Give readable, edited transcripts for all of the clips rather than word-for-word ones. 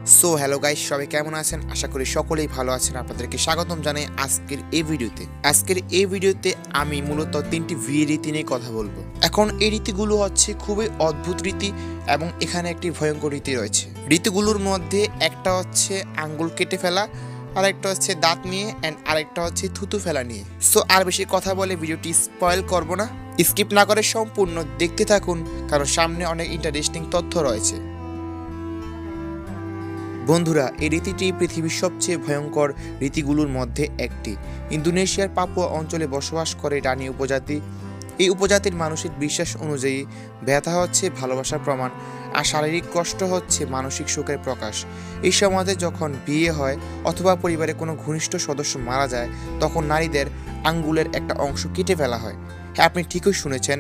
So hello guys, সবাই কেমন আছেন? আশা করি সকলেই ভালো আছেন। আপনাদেরকে স্বাগতম জানাই আজকের এই ভিডিওতে আমি মূলত 3টি বিয়ে রীতি নিয়ে কথা বলবো। এখন এই রীতিগুলো হচ্ছে খুবই অদ্ভুত রীতি এবং এখানে একটি ভয়ঙ্কর রীতি রয়েছে। রীতিগুলোর মধ্যে একটা হচ্ছে আঙ্গুল কেটে ফেলা, আরেকটা হচ্ছে দাঁত নিয়ে, অ্যান্ড আরেকটা হচ্ছে থুতু ফেলা নিয়ে। সো আর বেশি কথা বলে ভিডিওটি স্পয়েল করব না, স্কিপ না করে সম্পূর্ণ দেখতে থাকুন, কারণ সামনে অনেক ইন্টারেস্টিং তথ্য রয়েছে। বন্ধুরা, এই রীতিটি পৃথিবীর সবচেয়ে ভয়ঙ্কর রীতিগুলোর মধ্যে একটি। ইন্দোনেশিয়ার পাপুয়া অঞ্চলে বসবাস করে রানী উপজাতি। এই উপজাতির মানুষের বিশ্বাস অনুযায়ী ব্যথা হচ্ছে ভালোবাসার প্রমাণ, আর শারীরিক কষ্ট হচ্ছে মানসিক সুখের প্রকাশ। এই সমাজে যখন বিয়ে হয় অথবা পরিবারে কোনো ঘনিষ্ঠ সদস্য মারা যায়, তখন নারীদের আঙ্গুলের একটা অংশ কেটে ফেলা হয়। হ্যাঁ, আপনি ঠিকই শুনেছেন,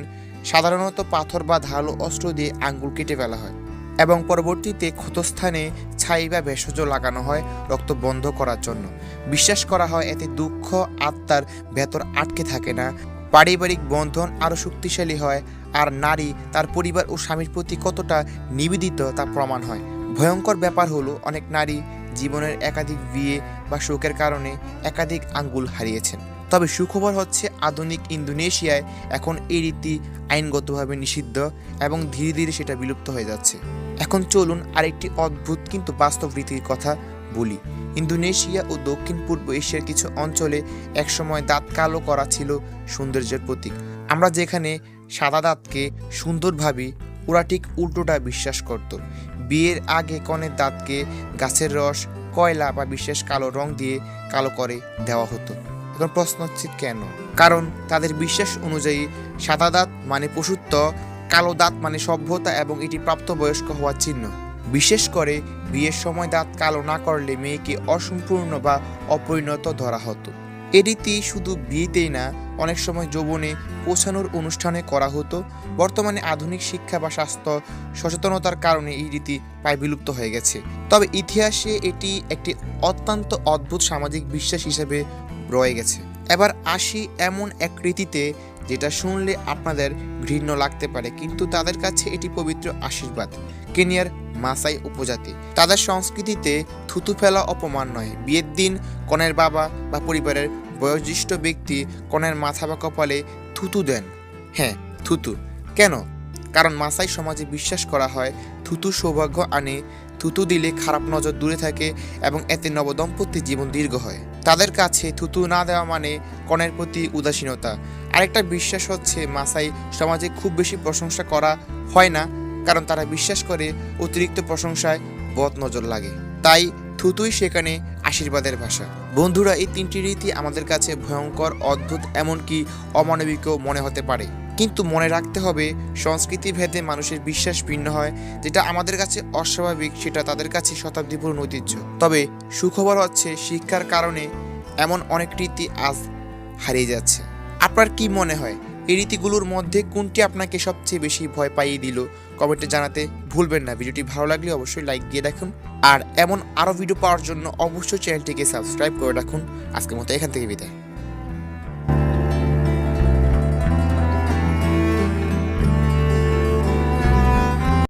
সাধারণত পাথর বা ধারালো অস্ত্র দিয়ে আঙ্গুল কেটে ফেলা হয় এবং পরবর্তীতে ক্ষতস্থানে ছাই বা ভেষজ লাগানো হয় রক্ত বন্ধ করার জন্য। বিশ্বাস করা হয় এতে দুঃখ আত্মার ভেতর আটকে থাকে না, পারিবারিক বন্ধন আরও শক্তিশালী হয়, আর নারী তার পরিবার ও স্বামীর প্রতি কতটা নিবেদিত তা প্রমাণ হয়। ভয়ঙ্কর ব্যাপার হলো, অনেক নারী জীবনের একাধিক বিয়ে বা শোকের কারণে একাধিক আঙ্গুল হারিয়েছেন। তবে সুখবর হচ্ছে, আধুনিক ইন্দোনেশিয়ায় এখন এই রীতি আইনগতভাবে নিষিদ্ধ এবং ধীরে ধীরে সেটা বিলুপ্ত হয়ে যাচ্ছে। এখন চলুন আরেকটি অদ্ভুত কিন্তু বাস্তব রীতির কথা বলি। ইন্দোনেশিয়া ও দক্ষিণ পূর্ব এশিয়ার কিছু অঞ্চলে একসময় দাঁত কালো করা ছিল সৌন্দর্যের প্রতীক। আমরা যেখানে সাদা দাঁতকে সুন্দর ভাবি, ওরা ঠিক উল্টোটা বিশ্বাস করত। বিয়ের আগে কনের দাঁতকে গাছের রস, কয়লা বা বিশেষ কালো রং দিয়ে কালো করে দেওয়া হতো। এখন প্রশ্ন হচ্ছে কেন? কারণ তাদের বিশ্বাস অনুযায়ী সাদা দাঁত মানে পশুত্ব, কালো দাঁত মানে সভ্যতা এবং এটি প্রাপ্তবয়স্ক হওয়ার চিহ্ন। বিশেষ করে বিয়ের সময় দাঁত কালো না করলে মেয়েকে অসম্পূর্ণ বা অপরিণত ধরা হতো। এ রীতি শুধু বিয়েতেই না, অনেক সময় যৌবনে পৌঁছানোর অনুষ্ঠানে করা হতো। বর্তমানে আধুনিক শিক্ষা বা স্বাস্থ্য সচেতনতার কারণে এই রীতি প্রায় বিলুপ্ত হয়ে গেছে। তবে ইতিহাসে এটি একটি অত্যন্ত অদ্ভুত সামাজিক বিশ্বাস হিসেবে রয়ে গেছে। এবার আসি এমন এক রীতিতে যেটা শুনলে আপনাদের ঘৃণ্য লাগতে পারে, কিন্তু তাদের কাছে এটি পবিত্র আশীর্বাদ। কেনিয়ার মাসাই উপজাতি, তাদের সংস্কৃতিতে থুতু ফেলা অপমান নয়। বিয়ের দিন কনের বাবা বা পরিবারের বয়োজ্যেষ্ঠ ব্যক্তি কনের মাথা বা কপালে থুতু দেন। হ্যাঁ, থুতু। কেন? কারণ মাসাই সমাজে বিশ্বাস করা হয় থুতু সৌভাগ্য আনে, থুতু দিলে খারাপ নজর দূরে থাকে এবং এতে নবদম্পতির জীবন দীর্ঘ হয়। তাদের কাছে থুতু না দেওয়া মানে কনের প্রতি উদাসীনতা। আরেকটা বিশ্বাস হচ্ছে, মাসাই সমাজে খুব বেশি প্রশংসা করা হয় না, কারণ তারা বিশ্বাস করে অতিরিক্ত প্রশংসায় বদ নজর লাগে। তাই থুতুই সেখানে আশীর্বাদের ভাষা। বন্ধুরা, এই 3টি রীতি আমাদের কাছে ভয়ঙ্কর, অদ্ভুত, এমনকি অমানবিকও মনে হতে পারে, কিন্তু মনে রাখতে হবে সংস্কৃতি ভেদে মানুষের বিশ্বাস ভিন্ন হয়। যেটা আমাদের কাছে অস্বাভাবিক, সেটা তাদের কাছে শতাব্দী পুরনো ঐতিহ্য। তবে সুখবর হচ্ছে, শিক্ষার কারণে এমন অনেক রীতি আজ হারিয়ে যাচ্ছে। আপনার কি মনে হয়, এই রীতিগুলোর মধ্যে কোনটি আপনাকে সবচেয়ে বেশি ভয় পাইয়ে দিল? কমেন্টে জানাতে ভুলবেন না। ভিডিওটি ভালো লাগলে অবশ্যই লাইক দিয়ে রাখুন, আর এমন আরও ভিডিও পাওয়ার জন্য অবশ্যই চ্যানেলটিকে সাবস্ক্রাইব করে রাখুন। আজকের মতো এখান থেকে বিদায়।